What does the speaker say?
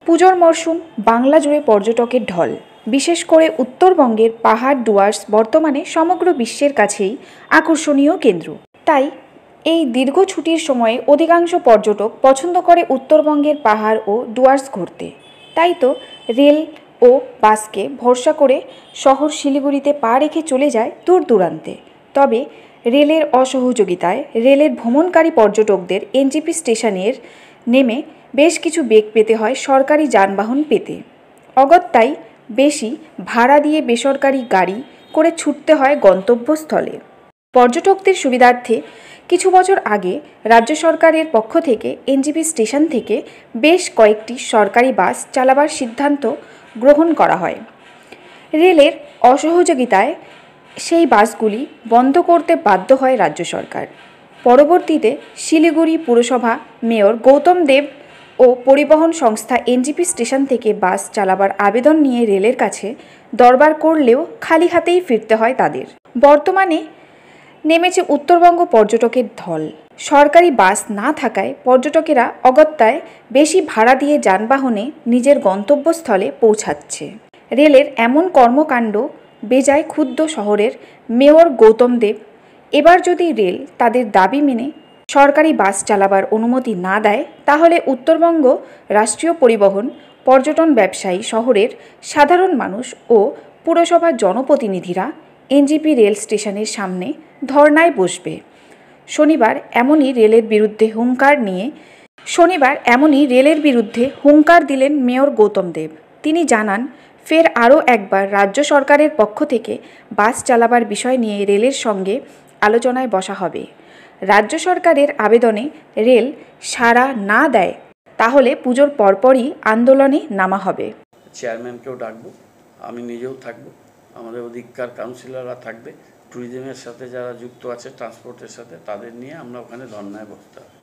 পুজোর মরশুম বাংলা জুড়ে পর্যটকের ঢল। বিশেষ করে উত্তরবঙ্গের পাহাড় ডুয়ার্স বর্তমানে সমগ্র বিশ্বের কাছেই আকর্ষণীয় কেন্দ্র। তাই এই দীর্ঘ ছুটির সময়ে অধিকাংশ পর্যটক পছন্দ করে উত্তরবঙ্গের পাহাড় ও ডুয়ার্স ঘুরতে। তাই তো রেল ও বাসকে ভরসা করে শহর শিলিগুড়িতে পা রেখে চলে যায় দূর দূরান্তে। তবে রেলের অসহযোগিতায় রেলের ভ্রমণকারী পর্যটকদের এনজেপি স্টেশনের নেমে বেশ কিছু বেগ পেতে হয় সরকারি যানবাহন পেতে। অগত্যাই বেশি ভাড়া দিয়ে বেসরকারি গাড়ি করে ছুটতে হয় গন্তব্যস্থলে। পর্যটকদের সুবিধার্থে কিছু বছর আগে রাজ্য সরকারের পক্ষ থেকে এনজেপি স্টেশন থেকে বেশ কয়েকটি সরকারি বাস চালাবার সিদ্ধান্ত গ্রহণ করা হয়। রেলের অসহযোগিতায় সেই বাসগুলি বন্ধ করতে বাধ্য হয় রাজ্য সরকার। পরবর্তীতে শিলিগুড়ি পুরসভা মেয়র গৌতম দেব ও পরিবহন সংস্থা এনজেপি স্টেশন থেকে বাস চালাবার আবেদন নিয়ে রেলের কাছে দরবার করলেও খালি হাতেই ফিরতে হয় তাদের। বর্তমানে নেমেছে উত্তরবঙ্গ পর্যটকের ঢল। সরকারি বাস না থাকায় পর্যটকেরা অগত্যায় বেশি ভাড়া দিয়ে যানবাহনে নিজের গন্তব্যস্থলে পৌঁছাচ্ছে। রেলের এমন কর্মকাণ্ড বেজায় ক্ষুব্ধ শহরের মেয়র গৌতম দেব। এবার যদি রেল তাদের দাবি মেনে সরকারি বাস চালাবার অনুমতি না দেয়, তাহলে উত্তরবঙ্গ রাষ্ট্রীয় পরিবহন, পর্যটন ব্যবসায়ী, শহরের সাধারণ মানুষ ও পুরসভার জনপ্রতিনিধিরা এনজেপি রেল স্টেশনের সামনে ধর্নায় বসবে। শনিবার এমনই রেলের বিরুদ্ধে হুঙ্কার দিলেন মেয়র গৌতম দেব। তিনি জানান, ফের আরও একবার রাজ্য সরকারের পক্ষ থেকে বাস চালাবার বিষয় নিয়ে রেলের সঙ্গে আলোচনায় বসা হবে। রাজ্য সরকারের আবেদনে রেল সাড়া না দেয়, তাহলে পুজোর পরপরই আন্দোলনে নামা হবে। চেয়ারম্যানকেও ডাকবো, আমি নিজেও থাকবো, আমাদের অধিকার কাউন্সিলররা থাকবে, ট্যুরিজমের সাথে যারা যুক্ত আছে, ট্রান্সপোর্টের সাথে, তাদের নিয়ে আমরা ওখানে ধর্নায় বসতে হবে।